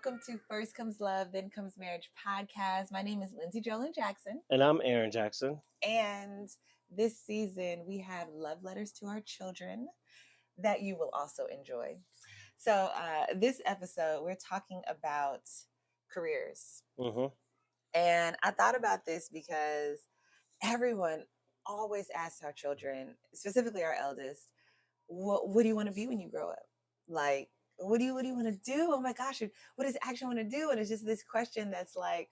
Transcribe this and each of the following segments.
welcome to First Comes Love, Then Comes Marriage podcast. My name is Lindsey Jackson, And I'm Aaron Jackson. and this season we have love letters to our children that you will also enjoy. So, this episode we're talking about careers, Mm-hmm. and I thought about this because everyone always asks our children, specifically our eldest, what do you want to be when you grow up? Like, what do you want to do? Oh my gosh, what does actually want to do? And it's just this question that's like,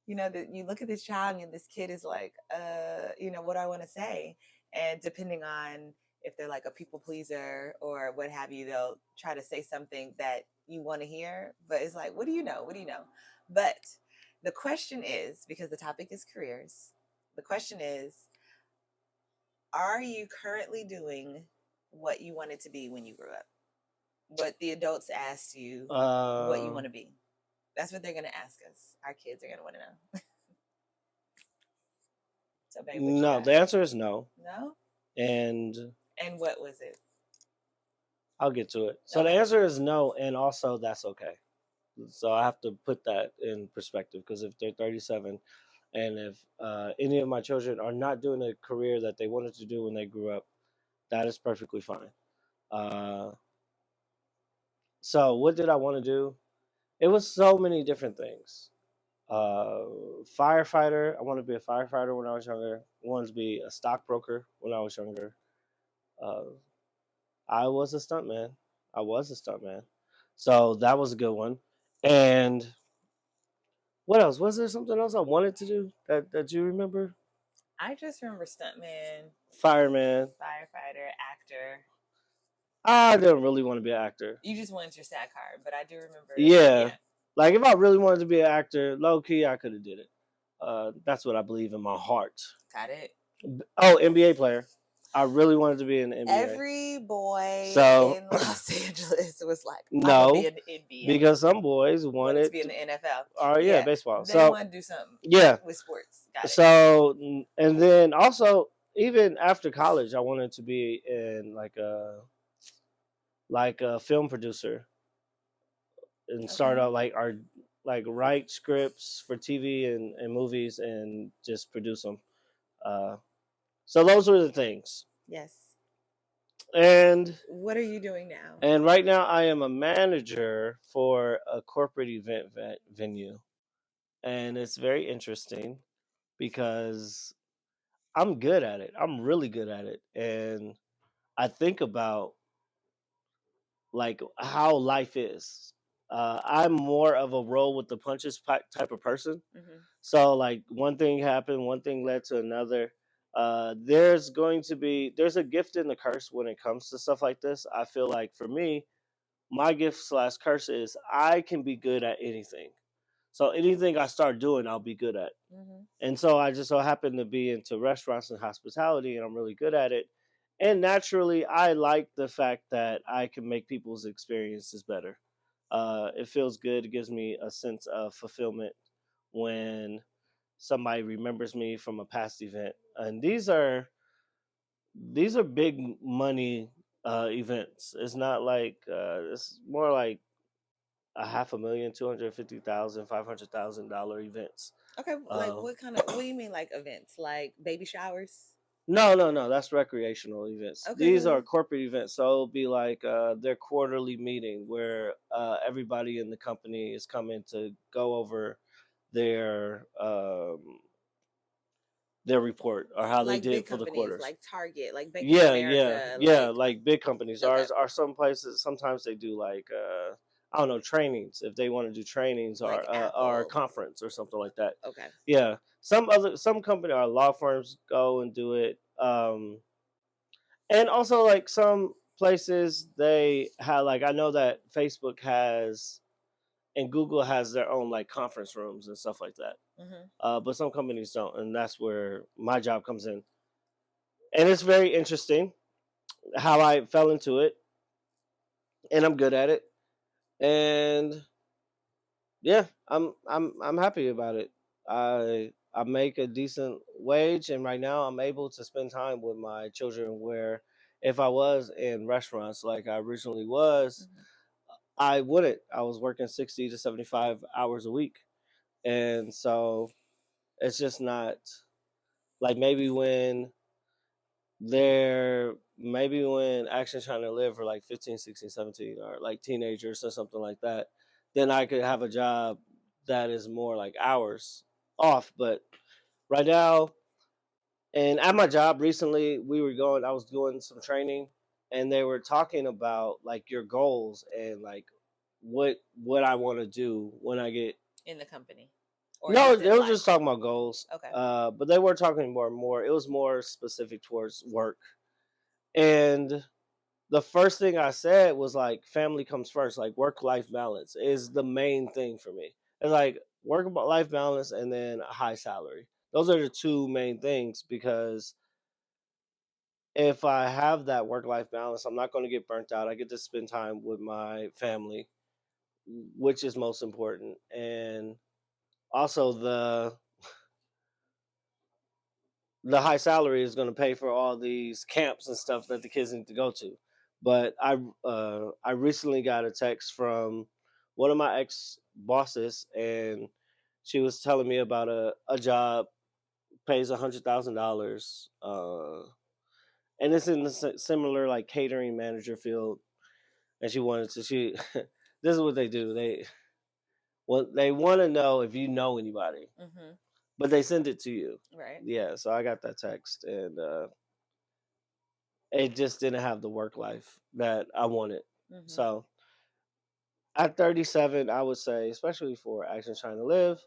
that you look at this child and this kid is like, what do I want to say? And depending on if they're like a people pleaser or what have you, they'll try to say something that you want to hear. But it's like, what do you know? What do you know? But the question is, because the topic is careers, the question is, are you currently doing what you wanted to be when you grew up? What the adults asked you what you want to be. That's what they're going to ask us. Our kids are going to want to know. So, babe, what you No, got? the answer is no. No? And And what was it? I'll get to it. So the Okay. answer is no, and also that's okay. So I have to put that in perspective because if they're 37 and if any of my children are not doing a career that they wanted to do when they grew up, that is perfectly fine. Uh, so what did I want to do? It was so many different things. Uh, Firefighter. I wanted to be a firefighter when I was younger. I wanted to be a stockbroker when I was younger. Uh, I was a stuntman. I was a stuntman. So that was a good one. And what else? Was there something else I wanted to do that you remember? I just remember stuntman, Fireman. firefighter, actor. I didn't really want to be an actor. You just wanted your SAT card, but I do remember. Yeah. Like if I really wanted to be an actor, low key, I could have did it. That's what I believe in my heart. Got it. Oh, NBA player. I really wanted to be in the NBA. Every boy So in Los Angeles was like, I'm no, going to be in the NBA. because some boys wanted wanted to be in the NFL. Oh yeah, baseball. They So want to do something yeah, with sports. Got it. so and then also even after college, I wanted to be in like a film producer and start Okay. out like write scripts for TV and movies and just produce them. So those were the things. Yes. And What are you doing now? and right now I am a manager for a corporate event venue, and it's very interesting because I'm good at it. I'm really good at it, and I think about like how life is. I'm more of a roll with the punches type of person. Mm-hmm. So like one thing happened, one thing led to another. There's a gift and a curse when it comes to stuff like this. I feel like for me, my gift slash curse is I can be good at anything. So anything I start doing, I'll be good at. Mm-hmm. And so I just so happen to be into restaurants and hospitality, and I'm really good at it. And naturally, I like the fact that I can make people's experiences better. It feels good. It gives me a sense of fulfillment when somebody remembers me from a past event. And these are big money events. It's not like it's more like a half a million, 250,000, $500,000 events. Okay, like what do you mean like events? Like baby showers? No. That's recreational events. Okay. These are corporate events. So it'll be like their quarterly meeting where everybody in the company is coming to go over their um, their report or how they Like did big for the companies, quarters. like Target, like Bank of Yeah, America, like big companies. Okay. Ours are some places. Sometimes they do like I don't know, trainings if they want to do trainings Like or Apple. conference or something like that. Okay. Yeah, some company or law firms go and do it. And also like some places they have like I know that Facebook has and Google has their own like conference rooms and stuff like that. Mm-hmm. But some companies don't, and that's where my job comes in. And it's very interesting how I fell into it, and I'm good at it. And yeah, I'm happy about it. I make a decent wage, and right now I'm able to spend time with my children. Where if I was in restaurants like I originally was, Mm-hmm. I wouldn't. I was working 60 to 75 hours a week. And so it's just not like maybe when Action Trying to Live for like 15, 16, 17, or like teenagers or something like that, then I could have a job that is more like hours off. But right now, and at my job recently, I was doing some training, and they were talking about like your goals and like what I want to do when I get. in the company or No, just they in were life? just talking about goals. Okay. But they were talking more. It was more specific towards work. And the first thing I said was like family comes first. Like work life balance is the main thing for me. It's like work life balance and then a high salary. Those are the two main things because if I have that work life balance, I'm not going to get burnt out. I get to spend time with my family, which is most important. And also the high salary is going to pay for all these camps and stuff that the kids need to go to. But I recently got a text from one of my ex bosses, and she was telling me about a job pays $100,000, and it's in the similar like catering manager field. And she wanted to she this is what they do, they want to know if you know anybody, Mm-hmm. but they send it to you. Right. Yeah, so I got that text, and it just didn't have the work life that I wanted. Mm-hmm. So at 37, I would say, especially for Action Trying to Live,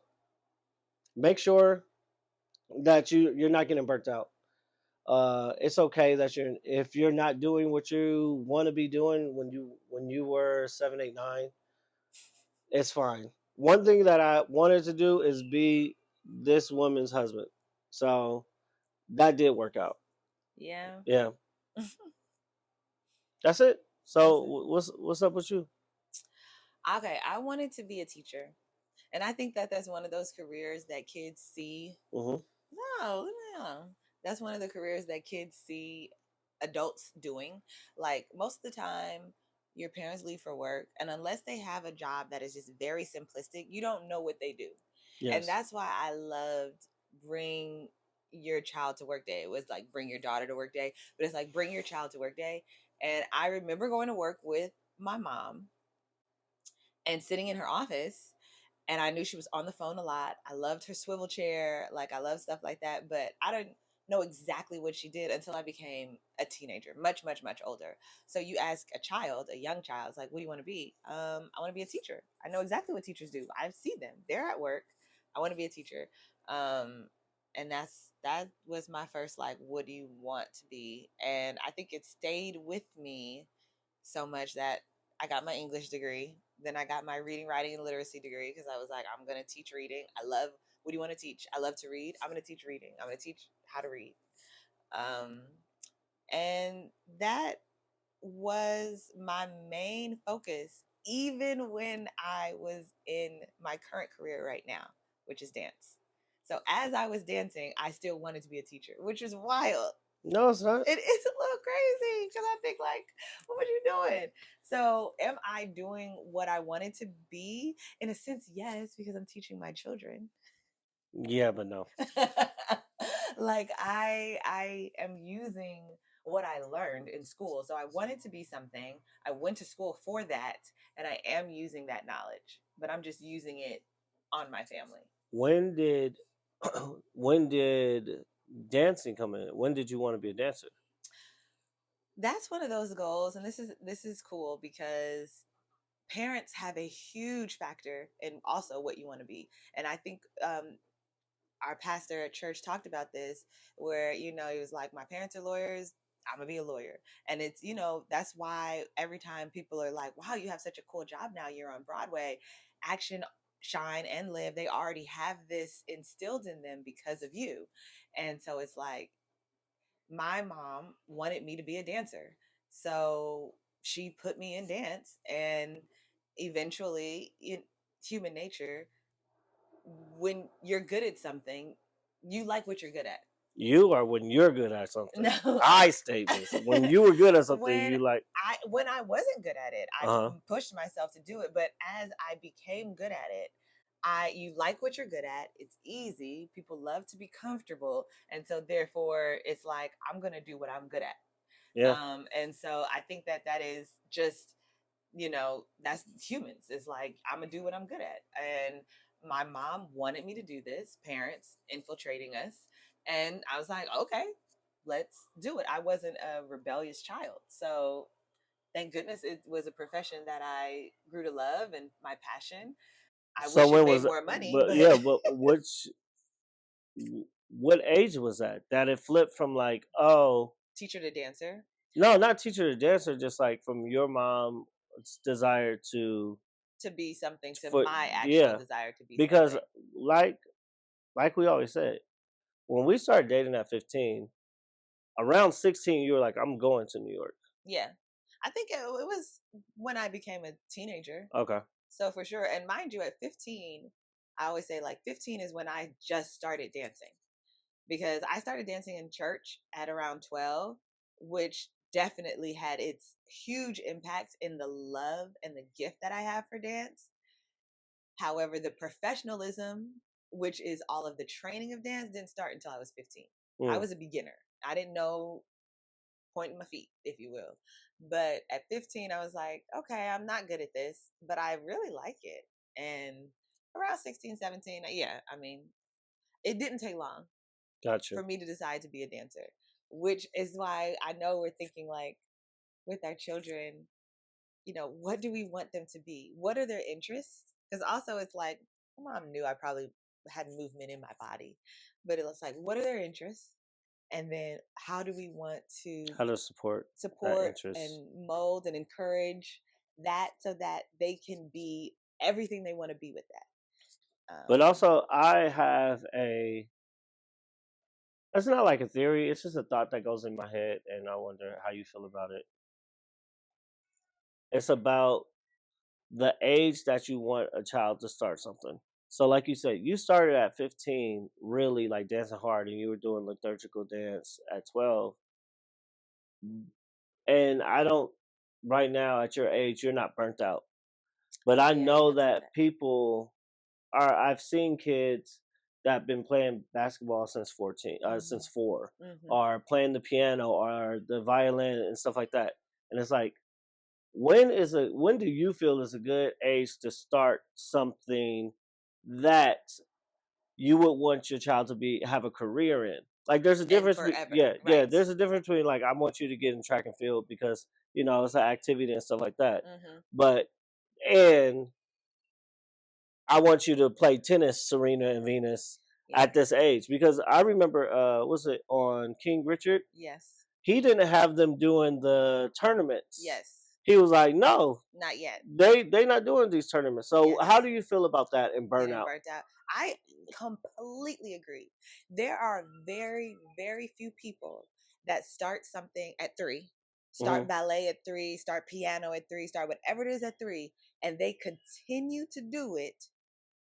make sure that you're not getting burnt out. It's okay that if you're not doing what you want to be doing when you were 7, 8, 9, it's fine. One thing that I wanted to do is be this woman's husband. So that did work out. Yeah. Yeah, that's it. So That's it. what's up with you? Okay, I wanted to be a teacher. And I think that that's one of those careers that kids see. Hmm. No, no. That's one of the careers that kids see adults doing. Like most of the time, your parents leave for work, and unless they have a job that is just very simplistic, you don't know what they do. And Yes. that's why I loved Bring Your Child to Work Day. It was like Bring Your Daughter to Work Day, but it's like Bring Your Child to Work Day. And I remember going to work with my mom and sitting in her office, and I knew she was on the phone a lot. I loved her swivel chair, like I love stuff like that, but I didn't know exactly what she did until I became a teenager, much, much, much older. So you ask a child, a young child, it's like, what do you want to be? I want to be a teacher. I know exactly what teachers do. I see them. They're at work. I want to be a teacher. Um, and that was my first like, what do you want to be? And I think it stayed with me so much that I got my English degree. Then I got my reading, writing, and literacy degree because I was like, I'm going to teach reading. I love, what do you want to teach? I love to read. I'm going to teach reading. I'm going to teach how to read. Um, and that was my main focus, even when I was in my current career right now, which is dance. So as I was dancing, I still wanted to be a teacher, which is wild. No, it's not. It is a little crazy because I think like, what were you doing? So am I doing what I wanted to be? In a sense, yes, because I'm teaching my children. Yeah, but no. Like I am using what I learned in school. So I wanted to be something. I went to school for that, and I am using that knowledge, but I'm just using it on my family. When did when did dancing come in? When did you want to be a dancer? That's one of those goals, and this is cool because parents have a huge factor in also what you want to be. And I think our pastor at church talked about this, where he was like, my parents are lawyers, I'm gonna be a lawyer. And it's, that's why every time people are like, wow, you have such a cool job now, you're on Broadway. Action, Shine, and Live, they already have this instilled in them because of you. And so it's like, my mom wanted me to be a dancer. So she put me in dance, and eventually, in human nature, when you're good at something, you like what you're good at. You are when you're good at something. No, I state this. When you were good at something, when you like, when I wasn't good at it, I uh huh. pushed myself to do it. But as I became good at it, you like what you're good at. It's easy. People love to be comfortable, and so therefore, it's like I'm gonna do what I'm good at. Yeah. And so I think that that is just, that's humans. It's like I'm gonna do what I'm good at. And my mom wanted me to do this, parents infiltrating us. And I was like, okay, let's do it. I wasn't a rebellious child. So thank goodness it was a profession that I grew to love and my passion. I So wish it when made was, more money, but but yeah, but what age was that? That it flipped from like, oh, teacher to dancer, no, not teacher to dancer, just like from your mom's desire to to be something, to for my actual yeah, desire to be because something. like like we always said, when we started dating at 15, around 16, you were like, I'm going to New York. Yeah. I think it was when I became a teenager. Okay. So for sure. And mind you, at 15, I always say like 15 is when I just started dancing, because I started dancing in church at around 12, which definitely had its huge impact in the love and the gift that I have for dance. However, the professionalism, which is all of the training of dance, didn't start until I was 15. I Mm, was a beginner. I didn't know, pointing my feet, if you will. But at 15, I was like, okay, I'm not good at this, but I really like it. And around 16, 17, yeah, I mean, it didn't take long gotcha. for me to decide to be a dancer, which is why I know we're thinking like with our children, what do we want them to be? What are their interests? Because also it's like, my mom knew I probably had movement in my body, but it was like, what are their interests? And then how do we want to How to support that support interest. and mold and encourage that so that they can be everything they want to be with that. But also, I have it's not like a theory, it's just a thought that goes in my head, and I wonder how you feel about it. It's about the age that you want a child to start something. So, like you said, you started at 15, really like dancing hard, and you were doing liturgical dance at 12. And I don't, right now at your age, you're not burnt out. But I Yeah, you know have said that that. people are, I've seen kids that have been playing basketball since 14, since Hmm. 4, Hmm. or playing the piano or the violin and stuff like that. And it's like, when do you feel is a good age to start something that you would want your child to be have a career in? Like there's a And difference forever, yeah, yeah, right? there's a difference between like I want you to get in track and field because it's an activity and stuff like that. Hmm. But and I want you to play tennis, Serena and Venus, at Yes. this age because I remember was it on King Richard? Yes. He didn't have them doing the tournaments. Yes. He was like, no, Not yet. they not doing these tournaments. So how Yes. do you feel about that in Getting burnout? burnt out. I completely agree. There are very, very few people that start something at 3, Hmm. start ballet at 3, start piano at 3, start whatever it is at 3, and they continue to do it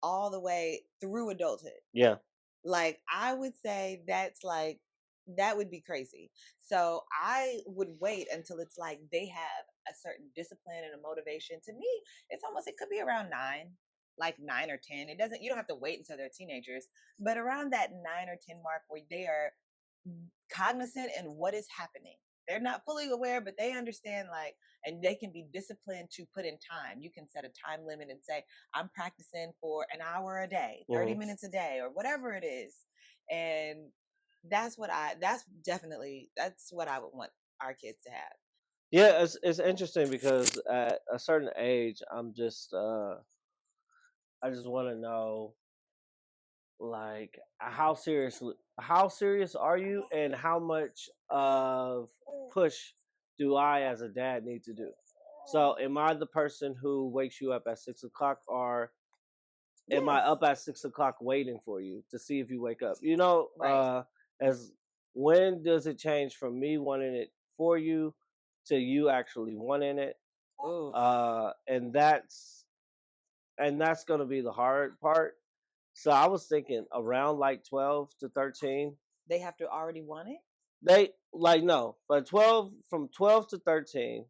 all the way through adulthood. Yeah. Like, I would say that's like, that would be crazy. So I would wait until it's like they have a certain discipline and a motivation. To me, it's almost, it could be around 9, like 9 or 10. It doesn't, you don't have to wait until they're teenagers, but around that 9 or 10 mark where they are cognizant in what is happening. They're not fully aware, but they understand, like, and they can be disciplined to put in time. You can set a time limit and say, I'm practicing for an hour a day, 30 Hmm. minutes a day, or whatever it is. And that's what I would want our kids to have. Yeah, it's interesting because at a certain age, I just want to know like how serious are you and how much of push do I as a dad need to do? So am I the person who wakes you up at 6 o'clock, or am I Yes. up at 6 o'clock waiting for you to see if you wake up? Right. As when does it change from me wanting it for you to you actually wanting it? Oof. And that's going to be the hard part. So I was thinking around like 12 to 13. They have to already want it? They like no, but 12 to 13,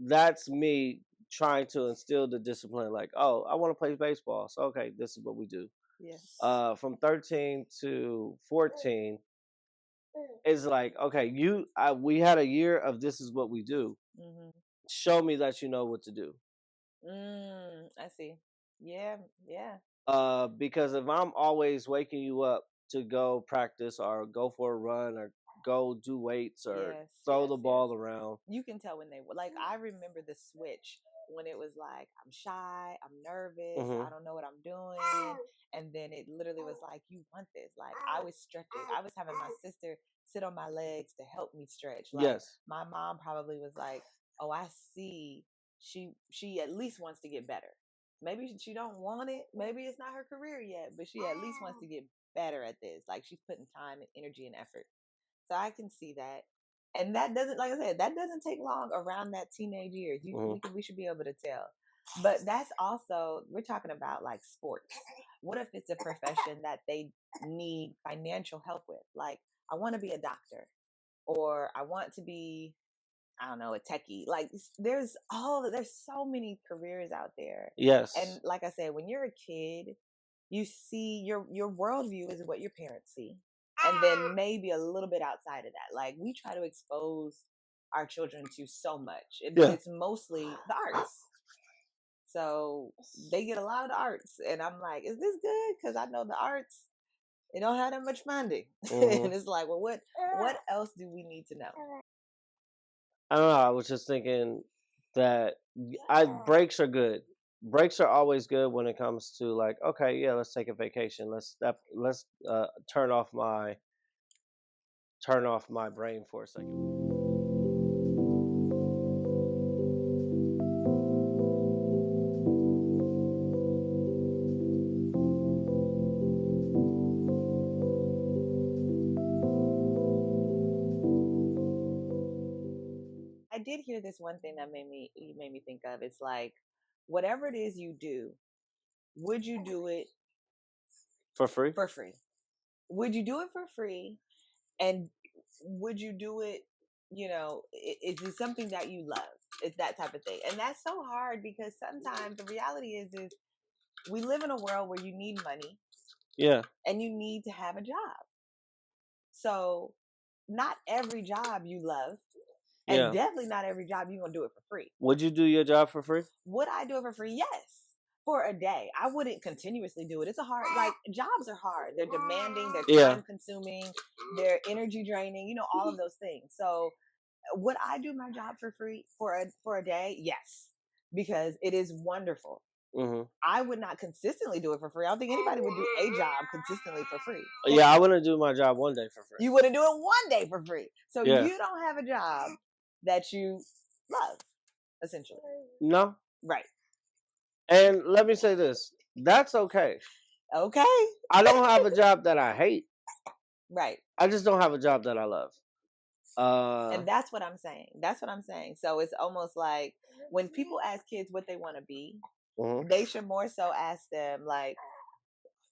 that's me trying to instill the discipline. Like, oh, I want to play baseball, so okay, this is what we do. Yes. From 13 to 14 is like, okay, we had a year of this is what we do. Mhm. Show me that you know what to do. I see. Yeah, yeah. Because if I'm always waking you up to go practice or go for a run or go do weights or Yes, throw yes, the yes. ball around, You can tell when they were like, I remember the switch when it was like, I'm shy, I'm nervous, hmm I don't know what I'm doing. And then it literally was like, you want this. Like, I was stretching. I was having my sister sit on my legs to help me stretch. Like, yes, my mom probably was like, oh, I see she at least wants to get better. Maybe she don't want it. Maybe it's not her career yet, but she at least wants to get better at this. Like, she's putting time and energy and effort. So I can see that. And that doesn't, like I said, that doesn't take long around that teenage years. hmm We should be able to tell. But that's also, we're talking about like sports. What if it's a profession that they need financial help with? Like, I want to be a doctor, or I want to be, I don't know, a techie. Like, there's so many careers out there. And yes, like I said, when you're a kid, you see your worldview is what your parents see, and then maybe a little bit outside of that. Like, we try to expose our children to so much, but yeah. it's mostly the arts. So they get a lot of the arts, and I'm like, is this good? Because I know the arts, they don't have that much funding. hmm And it's like, well, what else do we need to know? I don't know. I was just thinking that breaks are good. Breaks are always good when it comes to like, okay, yeah, let's take a vacation. Let's turn off my brain for a second. I did hear this one thing that made me think of. It's like, whatever it is you do, would you do it For free. for free? Would you do it for free? And would you do it, is it something that you love? It's that type of thing. And that's so hard, because sometimes the reality is we live in a world where you need money Yeah, and you need to have a job. So not every job you love, and yeah. definitely not every job you're gonna do it for free. Would you do your job for free? Would I do it for free? Yes. For a day. I wouldn't continuously do it. It's a hard, like, jobs are hard. They're demanding, they're Yeah. time consuming, they're energy draining, all of those things. So would I do my job for free for a day? Yes. Because it is wonderful. hmm I would not consistently do it for free. I don't think anybody would do a job consistently for free. Yeah, I want to do my job one day for free. You wouldn't do it one day for free. So Yeah. you don't have a job that you love, essentially. No. Right. And let me say this. That's okay. Okay. I don't have a job that I hate. Right. I just don't have a job that I love. And that's what I'm saying. That's what I'm saying. So it's almost like, when people ask kids what they want to be, mhm. they should more so ask them, like,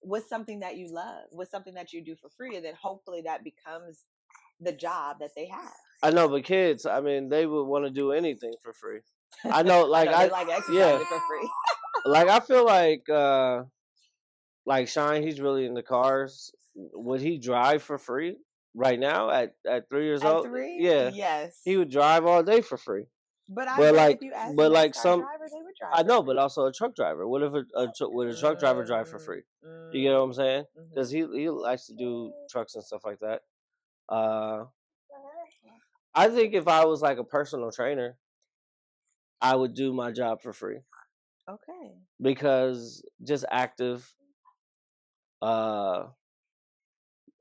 what's something that you love? What's something that you do for free? And then hopefully that becomes the job that they have. I know, but kids, I mean, they would want to do anything for free. I know, I like know, they like exercising for free. like I feel like Shine, he's really into cars. Would he drive for free right now at 3 years At old? 3, Yeah, yes. he would drive all day for free. But I But bet like, if you asked a but like NASCAR some, driver, they would drive I for know, free. but also a truck driver. What if would a truck driver drive for free? You get what I'm saying? Because he likes to do trucks and stuff like that. Uh, I think if I was like a personal trainer, I would do my job for free Okay. because just active. Uh,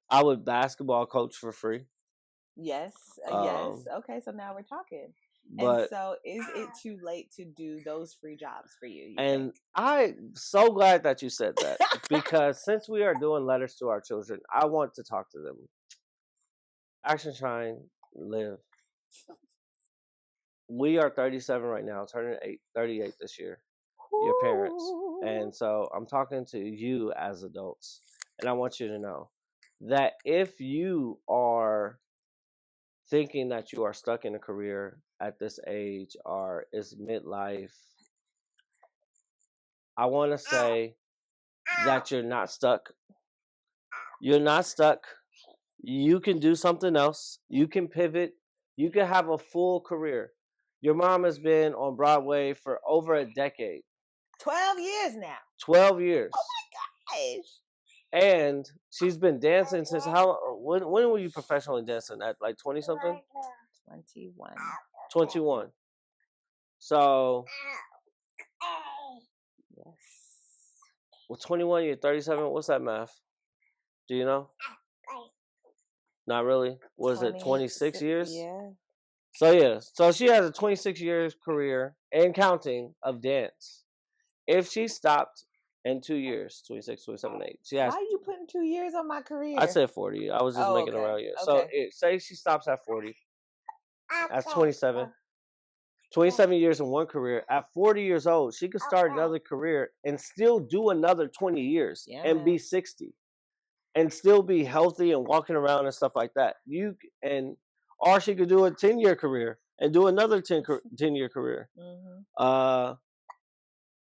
I would basketball coach for free. Yes. Yes. Um, Okay. So now we're talking. And but so, is it too late to do those free jobs for you? You think? and I'm so glad that you said that because since we are doing letters to our children, I want to talk to them. Action, shine, live. We are 37 right now, turning 38 this year. Your parents. Ooh. And so I'm talking to you as adults. And I want you to know that if you are thinking that you are stuck in a career at this age or is midlife, I want to say that you're not stuck. You're not stuck. You can do something else. You can pivot. You can have a full career. Your mom has been on Broadway for over a decade, 12 years now. 12 years. Gosh. And she's been dancing since how? When were you professionally dancing? At like 20 something? 21. 21. So, Yes. well, 21, you're 37. What's that math? Do you know? Not really. Was it 26 years? Yeah. So, yeah. So she has a 26 years career and counting of dance. If she stopped in 2 years, 26, 27, 8, she has, Why are you putting 2 years on my career? I said 40. I was just Oh, making okay. around years. Okay. So, say she stops at 40. That's 27. 27 years in one career. At 40 years old, she could start another career and still do another 20 years Yeah, and man. be 60 and still be healthy and walking around and stuff like that. Or she could do a 10-year career and do another 10-year career. Mm-hmm.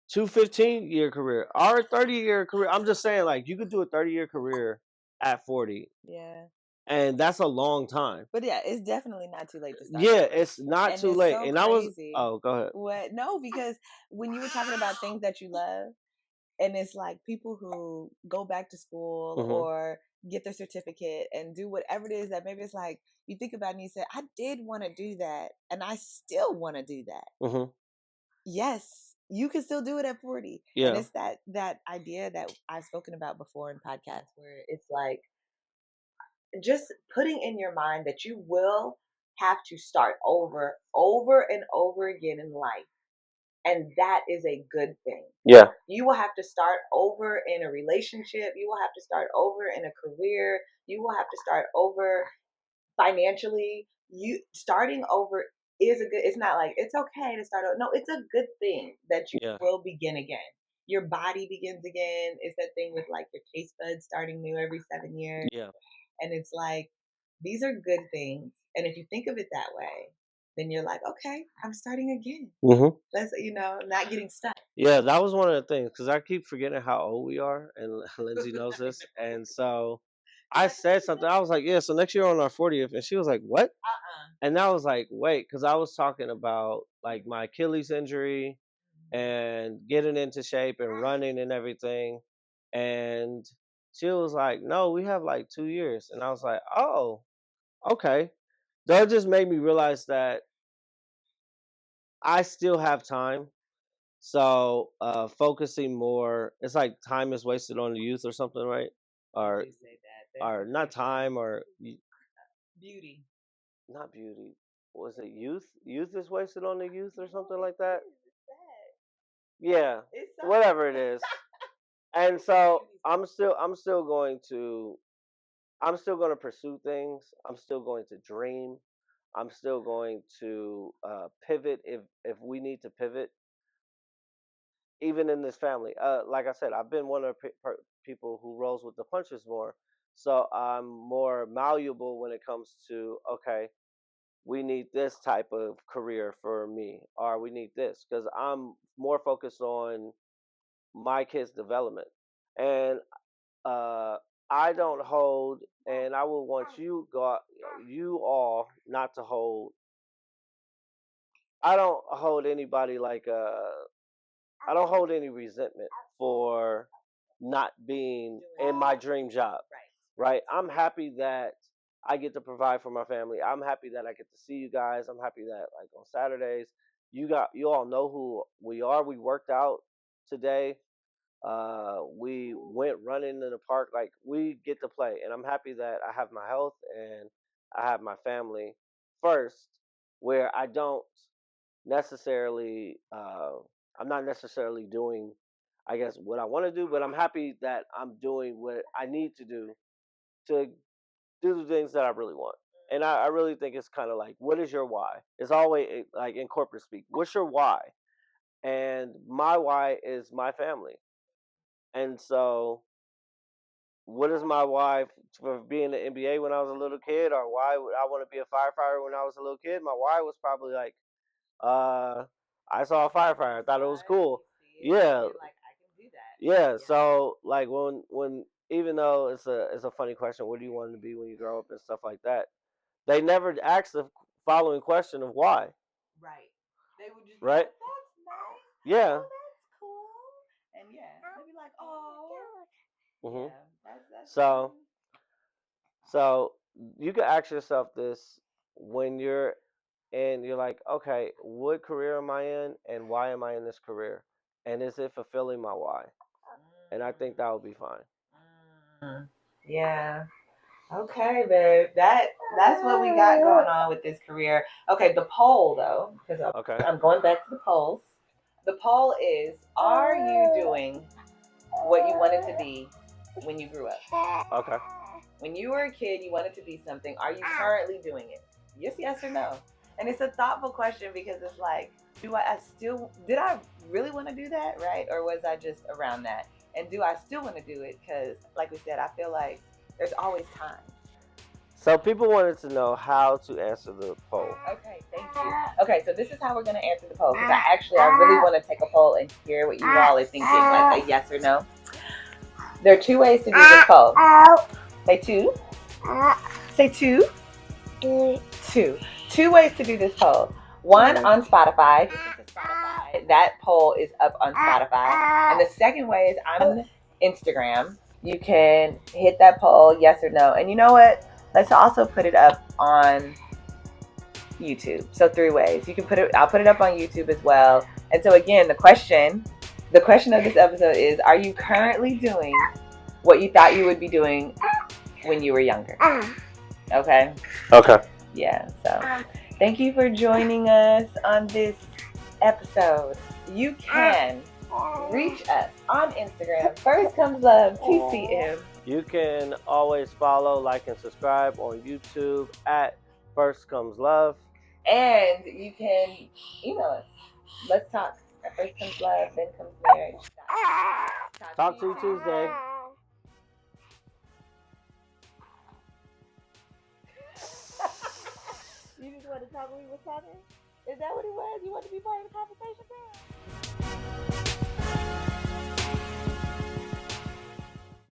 2 15-year career or a 30-year career. I'm just saying, like, you could do a 30-year career at 40. Yeah. And that's a long time. But yeah, it's definitely not too late to start. Yeah, over. it's not And too it's late. so And I was, crazy. oh, go ahead. What? No, because when you were talking about things that you love, and it's like people who go back to school Mhm. or get their certificate and do whatever it is that maybe it's like you think about it and you say, I did want to do that and I still want to do that. Mhm. Yes, you can still do it at 40. And Yeah. it's that idea that I've spoken about before in podcasts where it's like just putting in your mind that you will have to start over and over again in life. And that is a good thing. Yeah. You will have to start over in a relationship. You will have to start over in a career. You will have to start over financially. You starting over is a good. It's not like it's okay to start over. No, it's a good thing that you Yeah. will begin again. Your body begins again. It's that thing with like your taste buds starting new every 7 years. Yeah. And it's like these are good things. And if you think of it that way, then you're like, okay, I'm starting again. Mhm. Let's not getting stuck. Yeah, that was one of the things because I keep forgetting how old we are, and Lindsay knows this. And so I said something. I was like, "Yeah, so next year on our 40th," and she was like, "What?" And I was like, "Wait," because I was talking about like my Achilles injury and getting into shape and running and everything, and she was like, "No, we have like 2 years," and I was like, "Oh, okay." That just made me realize that I still have time. So focusing more, it's like time is wasted on the youth or something, right? Or They say that. or not time or Beauty. not beauty. Was it youth? Youth is wasted on the youth or something like that. Yeah, whatever it is. And so I'm still going to pursue things. I'm still going to dream. I'm still going to pivot if we need to pivot. Even in this family, like I said, I've been one of the people who rolls with the punches more. So I'm more malleable when it comes to, okay, we need this type of career for me, or we need this because I'm more focused on my kids' development. And uh, I don't hold, and I would want you all not to hold. I don't hold anybody like I don't hold any resentment for not being in my dream job. Right? I'm happy that I get to provide for my family. I'm happy that I get to see you guys. I'm happy that like on Saturdays, you all know who we are. We worked out today. We went running in the park. Like we get to play, and I'm happy that I have my health and I have my family first, where I don't necessarily I'm not necessarily doing I guess what I want to do, but I'm happy that I'm doing what I need to to do the things that I really want. And I really think it's kind of like, what is your why? It's always like in corporate speak, what's your why? And my why is my family. And so what is my why for being in the NBA when I was a little kid, or why would I want to be a firefighter when I was a little kid? My why was probably like, uh, I saw a firefighter, I thought it was cool. Yeah, like, I can do that. yeah. So like when even though it's a funny question, what do you want to be when you grow up and stuff like that? They never ask the following question of why, Right. They would just be right? like, that's nice. Yeah. Oh, that's cool. And yeah, they'd be like, oh, Hmm. yeah, that's So so you can ask yourself this when you're like, okay, what career am I in, and why am I in this career, and is it fulfilling my why? And I think that would be fine. Mm. Yeah. Okay, babe. That's what we got going on with this career. Okay, the poll though, because Okay. I'm going back to the polls. The poll is: are you doing what you wanted to be when you grew up? Okay. When you were a kid, you wanted to be something. Are you currently doing it? Yes or no? And it's a thoughtful question because it's like, did I really want to do that, right? Or was I just around that? And do I still want to do it? Because, like we said, I feel like there's always time. So people wanted to know how to answer the poll. Okay, thank you. Okay, so this is how we're going to answer the poll because I really want to take a poll and hear what you all are thinking, like a yes or no. There are two ways to do this poll. Say two. Say two. Two ways to do this poll. One on Spotify. That poll is up on Spotify. And the second way is on Instagram. You can hit that poll, yes or no. And you know what? Let's also put it up on YouTube. So three ways. I'll put it up on YouTube as well. And so again, the question of this episode is, are you currently doing what you thought you would be doing when you were younger? Okay? Okay. Yeah, so thank you for joining us on this episode. You can reach us on Instagram, First Comes Love TCM. You can always follow, like, and subscribe on YouTube at First Comes Love. And you can email us. Let's talk. At First Comes Love, then comes marriage. Talk to you Tuesday. You just want to talk when we were talking? Is that what it was? You want to be part of the conversation, girl?